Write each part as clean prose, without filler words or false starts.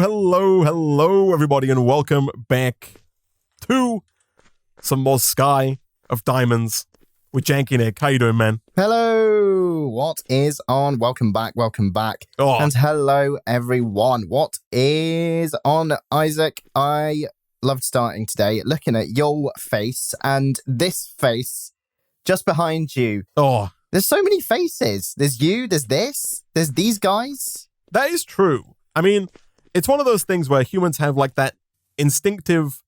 Hello, everybody, and welcome back to some more Sky of Diamonds with Janky Nick. How you doing, man? Hello, what is on? Welcome back. Oh. And hello, everyone. What is on, Isaac? I loved starting today looking at your face and this face just behind you. Oh, There's so many faces. There's you, there's this, there's these guys. that is true. I mean, it's one of those things where humans have like that instinctive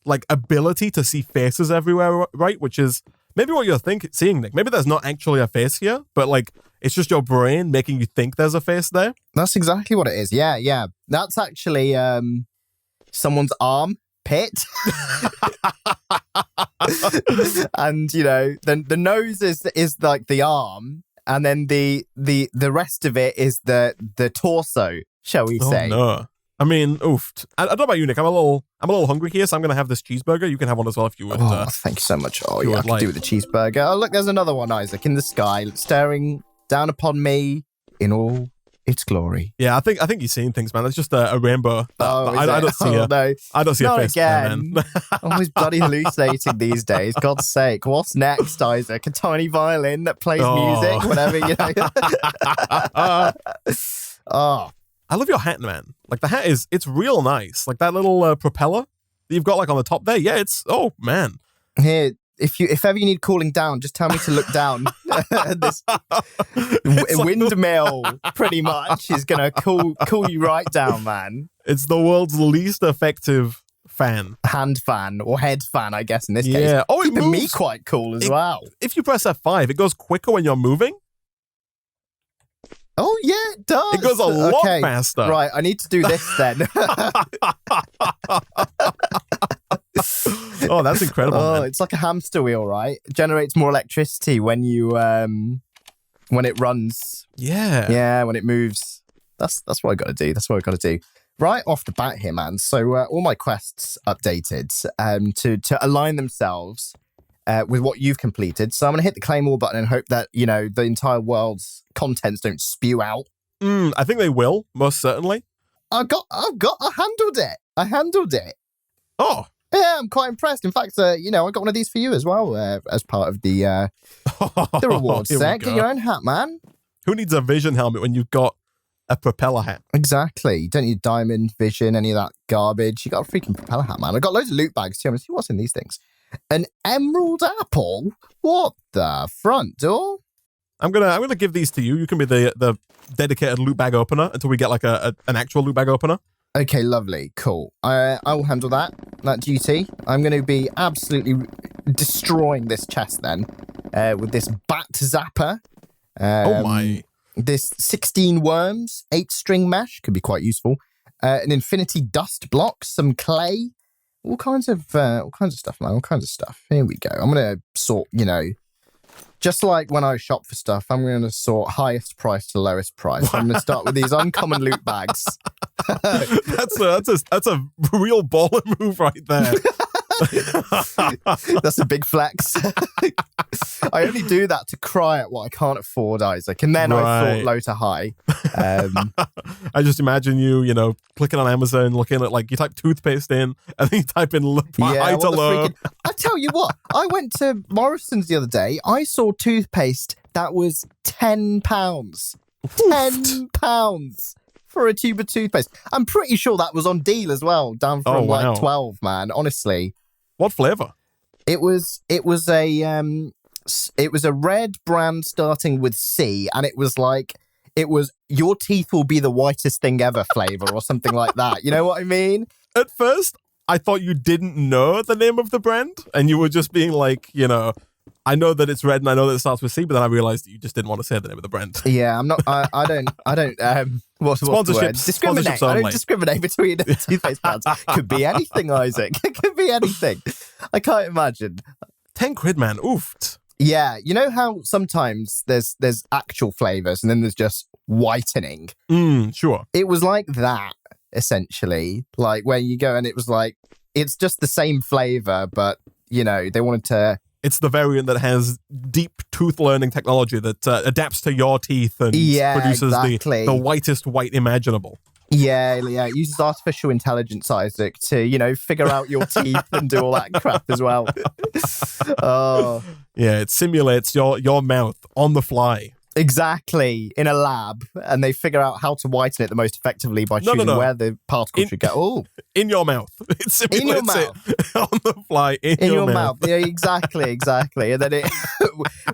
like ability to see faces everywhere, right? Which is maybe what you're seeing, Nick. Maybe there's not actually a face here, but like it's just your brain making you think there's a face there. That's exactly what it is. Yeah. That's actually someone's arm pit. And you know, the nose is like the arm, and then the rest of it is the torso, shall we say. No. I mean, oof. I don't know about you, Nick. I'm a little hungry here, so I'm gonna have this cheeseburger. You can have one as well if you would. Oh, thank you so much. Oh, yeah, I can do with the cheeseburger. Oh, look, there's another one, Isaac, in the sky, staring down upon me in all its glory. Yeah, I think you've seen things, man. It's just a rainbow. I don't see no. I don't see Not a face again. there, man. I'm always bloody hallucinating these days. God's sake. What's next, Isaac? A tiny violin that plays music, whatever, you know. Oh. I love your hat, man. Like the hat it's real nice. Like that little propeller that you've got like on the top there. Yeah, oh man. Here, if ever you need cooling down, just tell me to look down. This windmill pretty much is gonna cool you right down, man. It's the world's least effective fan. Hand fan or head fan, I guess in this case. Yeah. Oh, keeping me quite cool as well. If you press F5, it goes quicker when you're moving. Oh, yeah, it does. It goes a lot faster. Right, I need to do this then. Oh, that's incredible, man. It's like a hamster wheel, right? It generates more electricity when you when it runs. Yeah. Yeah, when it moves. That's what I got to do. Right off the bat here, man. So all my quests updated to align themselves with what you've completed. So I'm going to hit the claim all button and hope that, you know, the entire world's contents don't spew out. I think they will, most certainly. I handled it. Oh. Yeah, I'm quite impressed. In fact, you know, I got one of these for you as well as part of the reward set. Get your own hat, man. Who needs a vision helmet when you've got a propeller hat? Exactly. You don't need diamond vision, any of that garbage. You got a freaking propeller hat, man. I got loads of loot bags too. I'm going to see what's in these things. An emerald apple? What the front door? I'm gonna give these to you. You can be the dedicated loot bag opener until we get like an actual loot bag opener. Okay, lovely, cool. I will handle that duty. I'm going to be absolutely destroying this chest then with this bat zapper. Oh my! This 16 worms, 8 string mesh could be quite useful. An infinity dust block, some clay. All kinds of stuff, man. All kinds of stuff. Here we go. I'm going to sort, you know, just like when I shop for stuff, I'm going to sort highest price to lowest price. I'm going to start with these uncommon loot bags. That's a real baller move right there. That's a big flex. I only do that to cry at what I can't afford, Isaac, and then I sort low to high. I just imagine you know, clicking on Amazon, looking at like you type toothpaste in, and then you type in high to low. I tell you what, I went to Morrison's the other day. I saw toothpaste that was £10. £10 for a tube of toothpaste. I'm pretty sure that was on deal as well, down from like 12, man. Honestly. What flavor? It was a red brand starting with C, and it was your teeth will be the whitest thing ever flavor or something like that. You know what I mean? At first, I thought you didn't know the name of the brand, and you were just being like, you know, I know that it's red and I know that it starts with C, but then I realized that you just didn't want to say the name of the brand. Yeah, I'm not. I don't. What's the word? Discriminate. I don't discriminate between toothpaste brands. Could be anything, Isaac. It could be anything. I can't imagine. £10, man. Oofed. Yeah, you know how sometimes there's actual flavors and then there's just whitening. Sure. It was like that essentially. Like where you go and it was like it's just the same flavor, but you know they wanted to. It's the variant that has deep tooth learning technology that adapts to your teeth and produces the whitest white imaginable. Yeah, it uses artificial intelligence, Isaac, to, figure out your teeth and do all that crap as well. Oh. Yeah, it simulates your mouth on the fly. Exactly, in a lab, and they figure out how to whiten it the most effectively by choosing where the particles should go. Oh, in your mouth. It simulates it on the fly in your mouth. Yeah, exactly. And then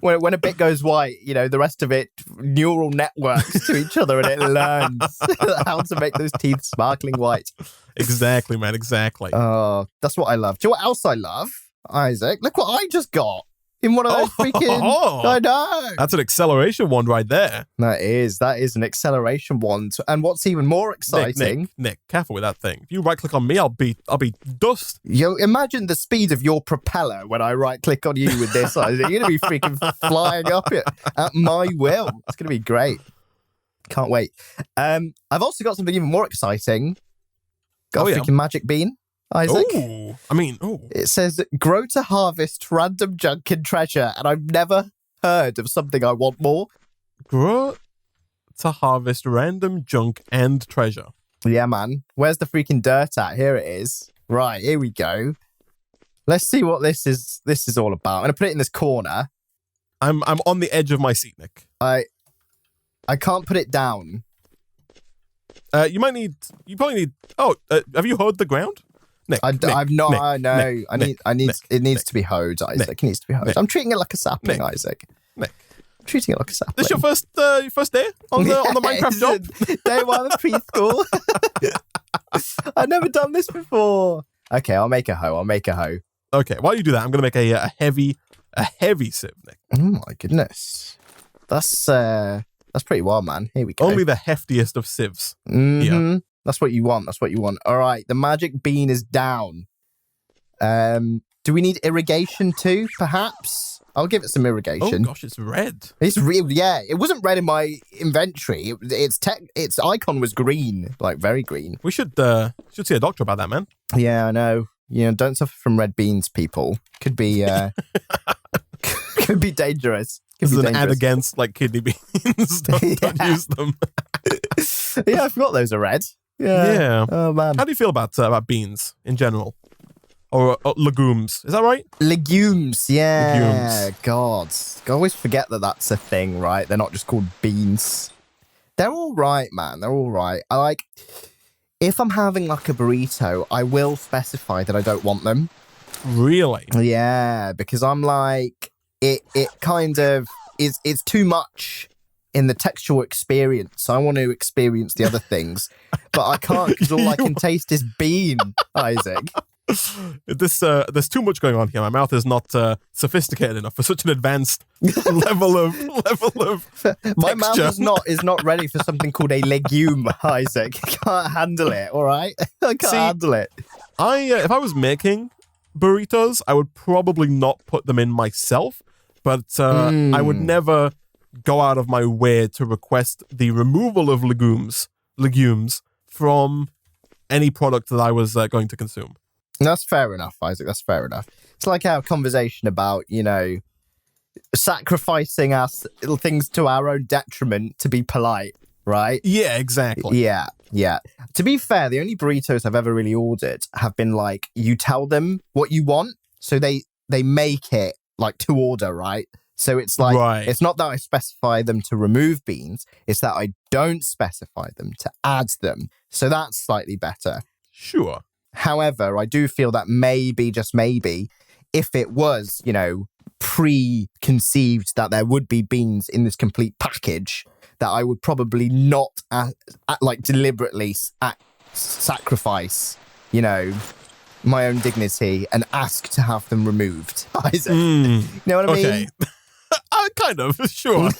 when a bit goes white, the rest of it neural networks to each other, and it learns how to make those teeth sparkling white. Exactly, man. Exactly. Oh, that's what I love. Do you know what else I love, Isaac? Look what I just got. In one of those freaking... I know. That's an acceleration wand right there. That is an acceleration wand. And what's even more exciting... Nick, careful with that thing. If you right-click on me, I'll be dust. Imagine the speed of your propeller when I right-click on you with this. You're going to be freaking flying up it at my will. It's going to be great. Can't wait. I've also got something even more exciting. Got a freaking magic bean. Isaac. It says grow to harvest random junk and treasure, and I've never heard of something I want more. Grow to harvest random junk and treasure. Yeah, man. Where's the freaking dirt at? Here it is. Right, here we go. Let's see what this is all about. I'm gonna put it in this corner. I'm on the edge of my seat, Nick. I can't put it down. You probably need. Have you hoed the ground? Nick, I've not. It needs to be hoed, Isaac. It needs to be hoed. I'm treating it like a sapling, Isaac. Nick, I'm treating it like a sapling. This your first day on the Minecraft job? Day one of preschool. I've never done this before. Okay, I'll make a hoe. Okay, while you do that, I'm gonna make a heavy sieve, Nick. Oh my goodness, that's pretty wild, man. Here we go. Only the heftiest of sieves. Mm-hmm. Yeah. That's what you want. All right, the magic bean is down. Do we need irrigation too, perhaps? I'll give it some irrigation. Oh gosh, it's red. It's real. Yeah, it wasn't red in my inventory. Its icon was green, like very green. We should see a doctor about that, man. Yeah, I know. Don't suffer from red beans, people. Could be could be dangerous. This is an ad against kidney beans. Don't use them. Yeah, I forgot those are red. Yeah. Oh man. How do you feel about beans in general, or legumes? Is that right? Legumes. Yeah. Legumes. God, I always forget that that's a thing, right? They're not just called beans. They're all right, man. They're all right. If I'm having a burrito, I will specify that I don't want them. Really? Yeah, because I'm it kind of is. It's too much in the textual experience. I want to experience the other things, but I can't because all I can taste is bean, Isaac. There's too much going on here. My mouth is not sophisticated enough for such an advanced level of My texture. mouth is not ready for something called a legume, Isaac. I can't handle it, all right? I can't handle it. If I was making burritos, I would probably not put them in myself, but I would never go out of my way to request the removal of legumes from any product that I was going to consume. That's fair enough, Isaac. That's fair enough. It's like our conversation about, sacrificing things to our own detriment to be polite, right? Yeah, exactly. Yeah. To be fair, the only burritos I've ever really ordered have been you tell them what you want, so they make it to order, right? So it's It's not that I specify them to remove beans, it's that I don't specify them to add them. So that's slightly better. Sure. However, I do feel that maybe, just maybe, if it was, preconceived that there would be beans in this complete package, that I would probably not deliberately sacrifice, my own dignity and ask to have them removed. Isaac. You know what I mean? Kind of, sure.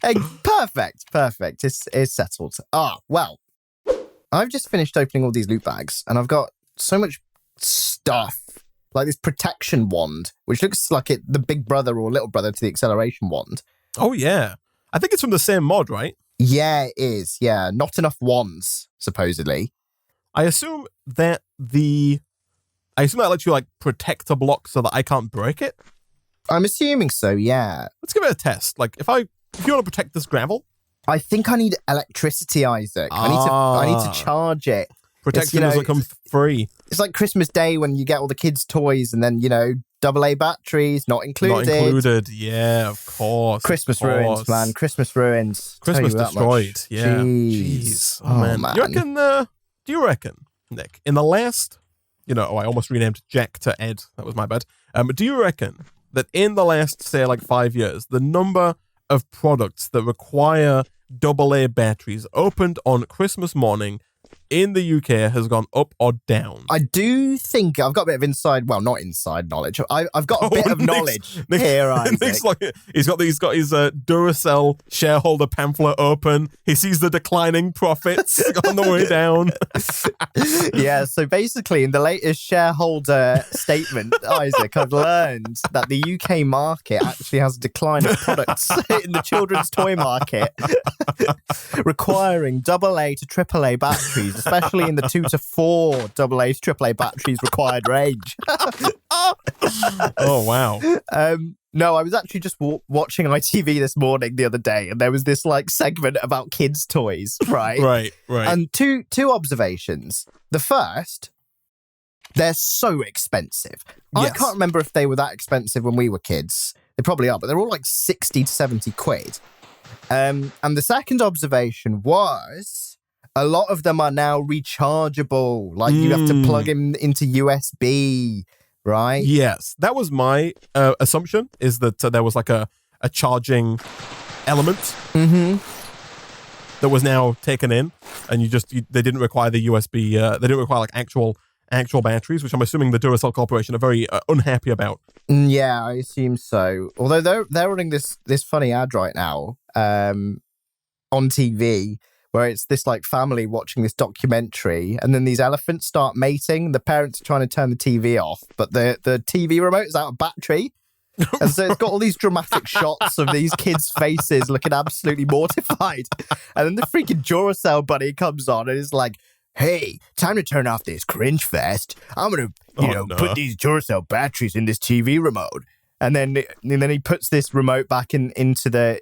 Hey, perfect. It's settled. Well, I've just finished opening all these loot bags, and I've got so much stuff, like this protection wand, which looks like the big brother or little brother to the acceleration wand. Oh, yeah. I think it's from the same mod, right? Yeah, it is. Yeah, not enough wands, supposedly. I assume that lets you protect a block so that I can't break it. I'm assuming so, yeah. Let's give it a test. If you want to protect this gravel, I think I need electricity, Isaac. I need to charge it. Protection doesn't come free. It's like Christmas Day when you get all the kids' toys and then, AA batteries, not included. Not included, yeah, of course. Christmas ruins, man. Christmas ruins. Christmas destroyed, yeah. Jeez. Oh, man. Do you reckon, Nick, in the last, I almost renamed Jack to Ed. That was my bad. Do you reckon that in the last, say, 5 years, the number of products that require AA batteries opened on Christmas morning in the UK has gone up or down? I do think I've got a bit of not inside knowledge. I've got a bit of knowledge here, Isaac. He's got his Duracell shareholder pamphlet open. He sees the declining profits on the way down. Yeah, so basically in the latest shareholder statement, Isaac, I've learned that the UK market actually has a decline of products in the children's toy market requiring AA to AAA batteries, especially in the 2 to 4 AA to AAA batteries required range. Oh, wow. No, I was actually just watching ITV this morning the other day, and there was this segment about kids' toys, right? Right. And two observations. The first, they're so expensive. Yes. I can't remember if they were that expensive when we were kids. They probably are, but they're all 60 to 70 quid. And the second observation was a lot of them are now rechargeable. You have to plug them into USB, right? Yes. That was my assumption, is that there was a charging element that was now taken in, and they didn't require the USB, they didn't require actual batteries, which I'm assuming the Duracell Corporation are very unhappy about. Yeah, I assume so. Although they're running this funny ad right now on TV where it's this family watching this documentary, and then these elephants start mating. The parents are trying to turn the TV off, but the TV remote is out of battery. And so it's got all these dramatic shots of these kids' faces looking absolutely mortified. And then the freaking Duracell bunny comes on and is like, hey, time to turn off this cringe fest. I'm going to, put these Duracell batteries in this TV remote. And then he puts this remote back into the,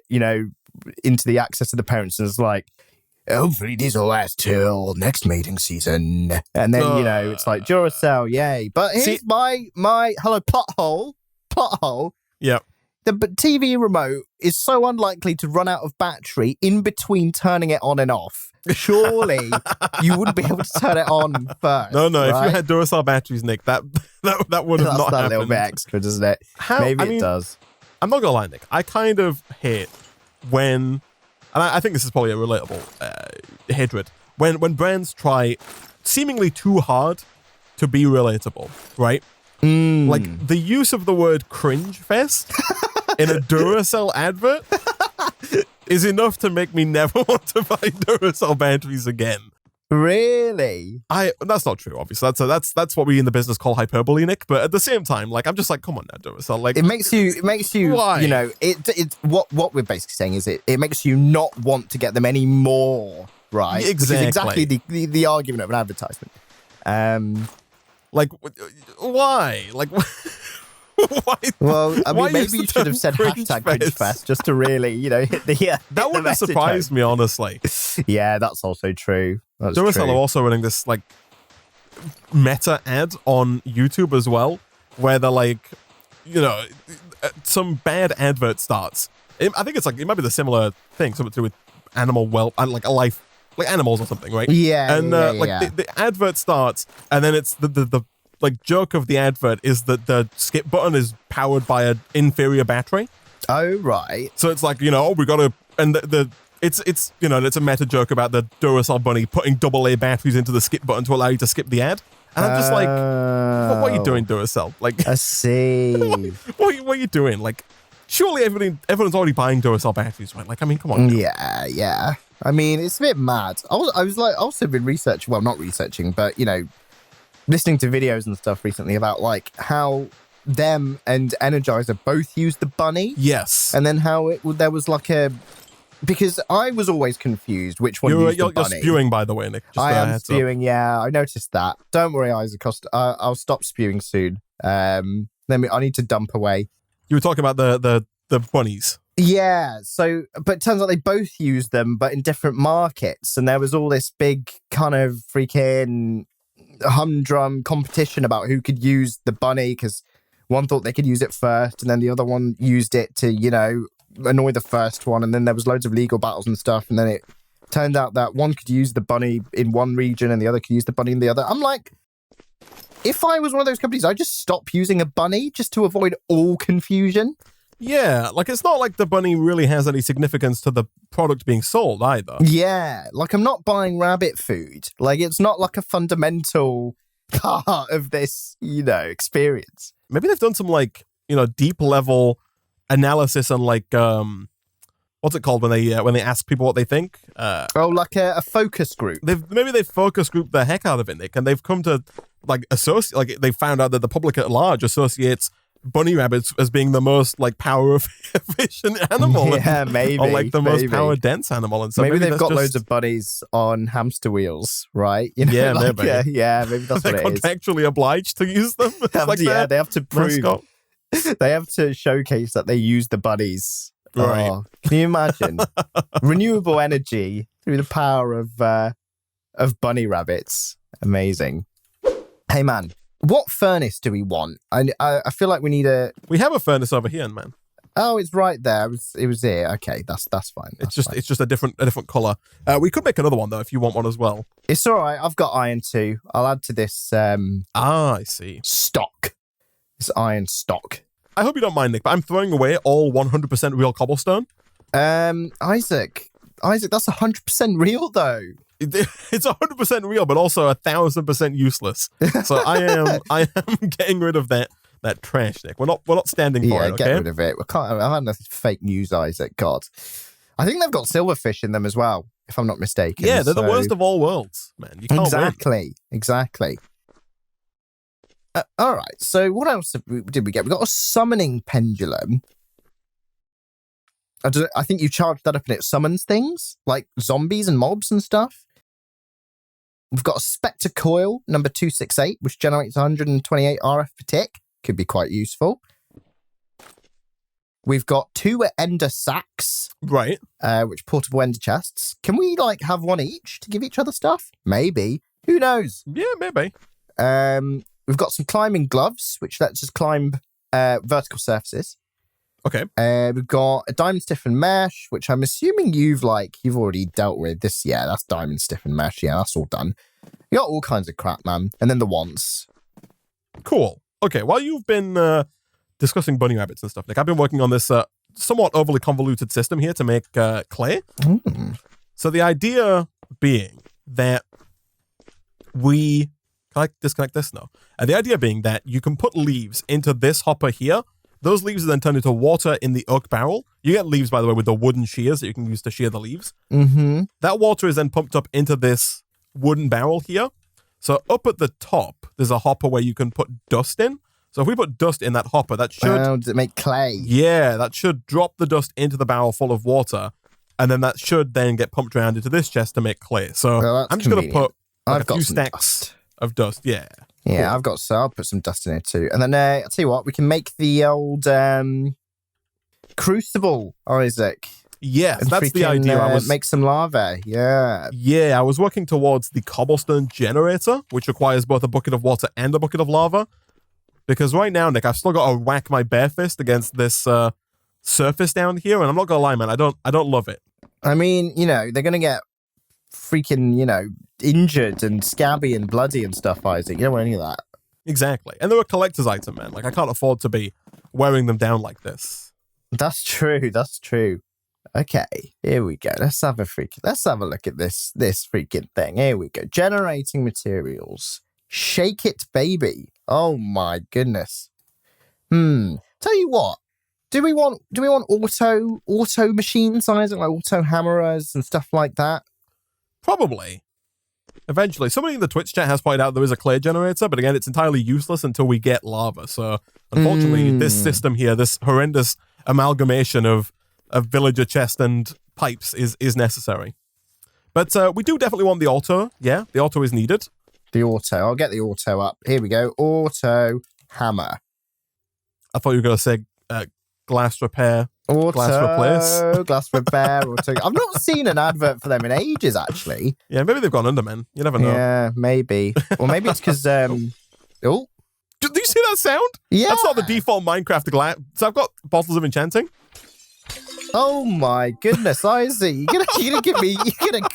into the access to the parents, and is like, hopefully this will last till next mating season. And then, it's like Duracell, yay. But here's my plot hole. Yeah. The TV remote is so unlikely to run out of battery in between turning it on and off. Surely you wouldn't be able to turn it on first. No. Right? If you had Duracell batteries, Nick, that would have not happened. A little bit extra, doesn't it? Maybe it does. I'm not gonna lie, Nick. I kind of hate when, and I think this is probably a relatable hatred, when brands try seemingly too hard to be relatable, right? The use of the word cringe fest in a Duracell advert is enough to make me never want to buy Duracell batteries again. Really? That's not true, obviously. That's what we in the business call hyperbole, Nick. But at the same time, I'm just come on now, Duracell. It makes you why? It's what we're basically saying is it makes you not want to get them anymore, right? Exactly. Which is exactly the argument of an advertisement. Why? Why? Well, I mean, maybe you use the should have said term hashtag cringe fest just to really, hit the that wouldn't have surprised me, honestly. Yeah, that's also true. That's Duracell true. are also running this meta ad on YouTube as well, where they're some bad advert starts. I think it might be the similar thing, something to do with animal life, animals or something, right? Yeah. And the advert starts, and then it's the joke of the advert is that the skip button is powered by an inferior battery. Oh, right. So it's we gotta, and it's a meta joke about the Duracell bunny putting AA batteries into the skip button to allow you to skip the ad. And I'm just what are you doing, Duracell? I see. what are you doing? Surely everyone's already buying Duracell batteries, right? Come on. Yeah. I mean, it's a bit mad. I was also been researching, well, not researching, but, listening to videos and stuff recently about how them and Energizer both used the bunny. Yes. And then how there was because I was always confused which one used the bunny. You're spewing, by the way, Nick. I am spewing, yeah. I noticed that. Don't worry, Isaac. I'll stop spewing soon. I need to dump away. You were talking about the bunnies. Yeah, so, but it turns out they both use them, but in different markets. And there was all this big kind of freaking humdrum competition about who could use the bunny, because one thought they could use it first, and then the other one used it to, annoy the first one. And then there was loads of legal battles and stuff. And then it turned out that one could use the bunny in one region and the other could use the bunny in the other. I'm like, if I was one of those companies, I'd just stop using a bunny just to avoid all confusion. Yeah, like it's not like the bunny really has any significance to the product being sold either. Yeah, like I'm not buying rabbit food. Like it's not like a fundamental part of this, experience. Maybe they've done some deep level analysis on what's it called when they ask people what they think? Like a focus group. They've focus grouped the heck out of it, Nick, and they've come to they found out that the public at large associates bunny rabbits as being the most power efficient animal. Yeah, maybe. Or most power dense animal. And so maybe they've got loads of bunnies on hamster wheels, right? Yeah, maybe. Yeah, maybe that's what it is. They're contractually obliged to use them. They have to prove. They have to showcase that they use the bunnies. Right. Oh, can you imagine? Renewable energy through the power of bunny rabbits. Amazing. Hey, man. What furnace do we want? I feel like we need a... We have a furnace over here, man. Oh, it's right there. It was here. Okay, that's fine. It's just a different color. We could make another one though if you want one as well. It's all right. I've got iron too. I'll add to this. I see. Stock. This iron stock. I hope you don't mind, Nick, but I'm throwing away all 100% real cobblestone. Isaac, that's 100% real though. It's 100% real, but also 1,000% useless. So I am getting rid of that trash, Nick. We're not standing for it. Okay? Get rid of it. I've had enough fake news, Isaac. God, I think they've got silverfish in them as well, if I'm not mistaken. Yeah, they're the worst of all worlds, man. You can't win. Exactly. All right. So what else did we get? We got a summoning pendulum. I think you charge that up and it summons things like zombies and mobs and stuff. We've got a Spectre Coil, number 268, which generates 128 RF per tick. Could be quite useful. We've got 2 Ender Sacks. Right. Which portable Ender Chests. Can we, have one each to give each other stuff? Maybe. Who knows? Yeah, maybe. We've got some climbing gloves, which lets us climb vertical surfaces. Okay. We've got a diamond stiffened mesh, which I'm assuming you've already dealt with this. Yeah, that's diamond stiffened mesh. Yeah, that's all done. You got all kinds of crap, man. And then the wands. Cool. Okay, while you've been discussing bunny rabbits and stuff, Nick, I've been working on this somewhat overly convoluted system here to make clay. Mm. So the idea being that can I disconnect this? No. The idea being that you can put leaves into this hopper here. Those leaves are then turned into water in the oak barrel. You get leaves, by the way, with the wooden shears that you can use to shear the leaves. Mm-hmm. That water is then pumped up into this wooden barrel here. So up at the top, there's a hopper where you can put dust in. So if we put dust in that hopper, that should... does it make clay? Yeah, that should drop the dust into the barrel full of water. And then that should then get pumped around into this chest to make clay. So I'm just going to put a few stacks of dust. Yeah. Yeah, cool. I'll put some dust in it too. And then I'll tell you what, we can make the old crucible, Isaac. Yes, that's the idea. Make some lava. Yeah. Yeah, I was working towards the cobblestone generator, which requires both a bucket of water and a bucket of lava. Because right now, Nick, I've still got to whack my bare fist against this surface down here, and I'm not gonna lie, man, I don't love it. I mean, they're gonna get freaking, injured and scabby and bloody and stuff, Isaac. You don't want any of that. Exactly. And they're a collector's item, man. I can't afford to be wearing them down like this. That's true. Okay, here we go. Let's have a look at this freaking thing. Here we go. Generating materials. Shake it, baby. Oh my goodness. Tell you what. Do we want auto machines, Isaac, like auto hammerers and stuff like that? Probably. Eventually. Somebody in the Twitch chat has pointed out there is a clay generator, but again, it's entirely useless until we get lava. So, unfortunately, this system here, this horrendous amalgamation of villager chest and pipes is necessary. But we do definitely want the auto. Yeah, the auto is needed. The auto. I'll get the auto up. Here we go. Auto hammer. I thought you were going to say glass repair. Glass repair. Auto. I've not seen an advert for them in ages, actually. Yeah, maybe they've gone under, man. You never know. Yeah, maybe. Or maybe it's because... Oh. Do you see that sound? Yeah. That's not the default Minecraft glass. So I've got bottles of enchanting. Oh my goodness, Isaac. You're gonna give me... You're gonna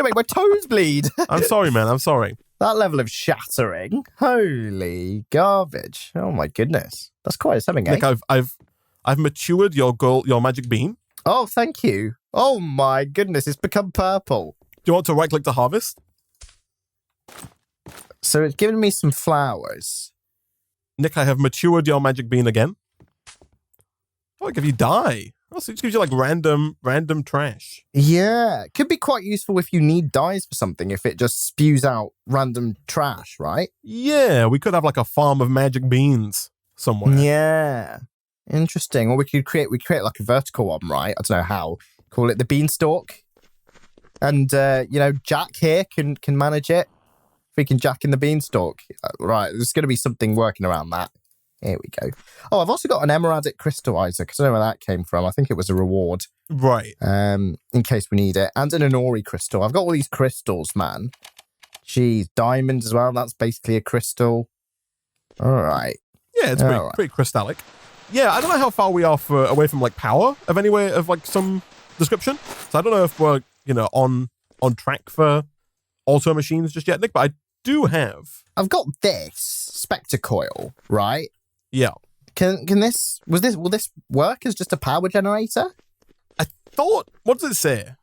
make my toes bleed. I'm sorry, man. I'm sorry. That level of shattering. Holy garbage. Oh my goodness. That's quite something, eh? Nick, I've matured your magic bean. Oh, thank you. Oh my goodness, it's become purple. Do you want to right-click to harvest? So it's given me some flowers. Nick, I have matured your magic bean again. Oh, it gives you dye. Oh, so it just gives you like random trash. Yeah, could be quite useful if you need dyes for something, if it just spews out random trash, right? Yeah, we could have like a farm of magic beans somewhere. Yeah, interesting. Or we could create like a vertical one, right? I don't know how. Call it the beanstalk. And, Jack here can manage it. Freaking Jack in the beanstalk. Right, there's going to be something working around that. Here we go. Oh, I've also got an emeradic crystallizer, because I don't know where that came from. I think it was a reward. Right. In case we need it. And an Inori crystal. I've got all these crystals, man. Jeez, diamond as well. That's basically a crystal. All right. Yeah, it's pretty crystallic. Yeah, I don't know how far we are away from like power of any way of like some description. So I don't know if we're, on track for auto machines just yet, Nick, but I do have. I've got this Spectre coil, right? Yeah. Will this work as just a power generator? I thought, what does it say?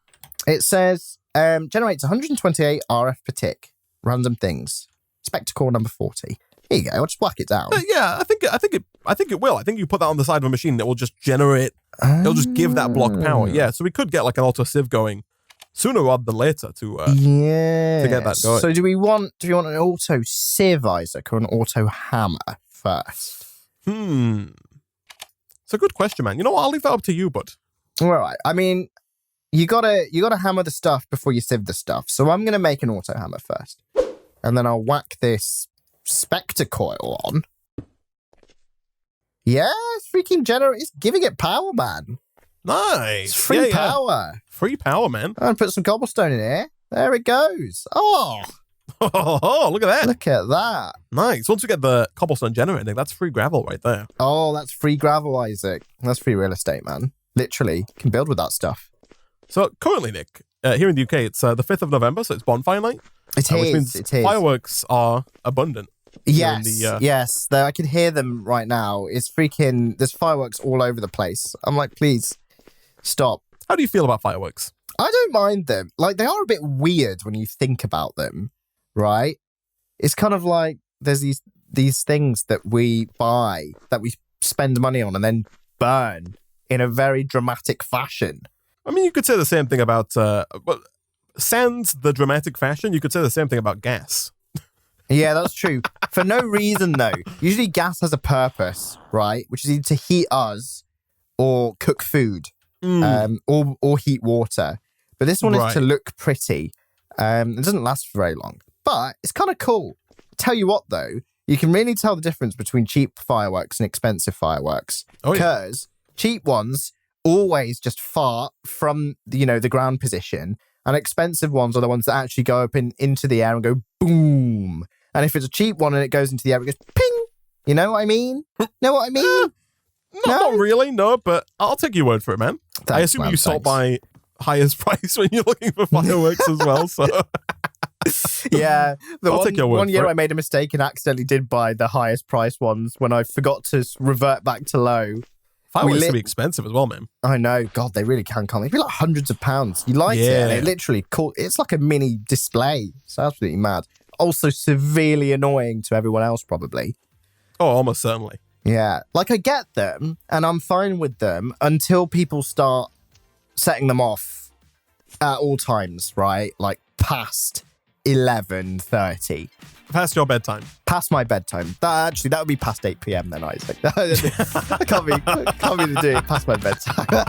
It says generates 128 RF per tick. Random things. Spectre coil number 40. Here you go. I'll just whack it down. Yeah, I think it will. I think you put that on the side of a machine that will just generate. It'll just give that block power. Yeah, so we could get like an auto sieve going sooner rather than later to get that going. So do we want an auto sieve, Isaac, or an auto hammer first? It's a good question, man. You know what? I'll leave that up to you, bud. All right. I mean, you gotta hammer the stuff before you sieve the stuff. So I'm gonna make an auto hammer first, and then I'll whack this Spectre coil on. Yeah, it's freaking it's giving it power, man. Nice. It's free power. Free power, man. I'm gonna put some cobblestone in here. There it goes. Oh, look at that. Look at that. Nice. Once we get the cobblestone generating, that's free gravel right there. Oh, that's free gravel, Isaac. That's free real estate, man. Literally, can build with that stuff. So currently, Nick, here in the UK, it's the 5th of November, so it's Bonfire Night. Which means fireworks are abundant. Yes, yes. I can hear them right now. It's freaking, there's fireworks all over the place. I'm like, please, stop. How do you feel about fireworks? I don't mind them. Like, they are a bit weird when you think about them, right? It's kind of like there's these things that we buy, that we spend money on and then burn in a very dramatic fashion. I mean, you could say the same thing about, sans the dramatic fashion, you could say the same thing about gas. Yeah, that's true. For no reason, though. Usually gas has a purpose, right? Which is either to heat us or cook food, or heat water. But this one is to look pretty. It doesn't last for very long. But it's kind of cool. Tell you what, though, you can really tell the difference between cheap fireworks and expensive fireworks. Because cheap ones always just fart from, the ground position. And expensive ones are the ones that actually go up into the air and go boom. And if it's a cheap one and it goes into the air, it goes ping. You know what I mean? Know what I mean? Not really, no, but I'll take your word for it, man. Thanks, I assume you sort by highest price when you're looking for fireworks as well, so... Yeah, I'll take your word one year for it. I made a mistake and accidentally did buy the highest price ones when I forgot to revert back to low. Fireworks can be expensive as well, man. I know. God, they really can't they? They be like hundreds of pounds. You light it and it literally it's like a mini display. It's absolutely mad. Also severely annoying to everyone else, probably. Oh, almost certainly. Yeah. Like, I get them and I'm fine with them until people start setting them off at all times, right? Like past 11:30. Past your bedtime. Past my bedtime. That would be past 8 p.m. then, Isaac. I can't be to do it past my bedtime.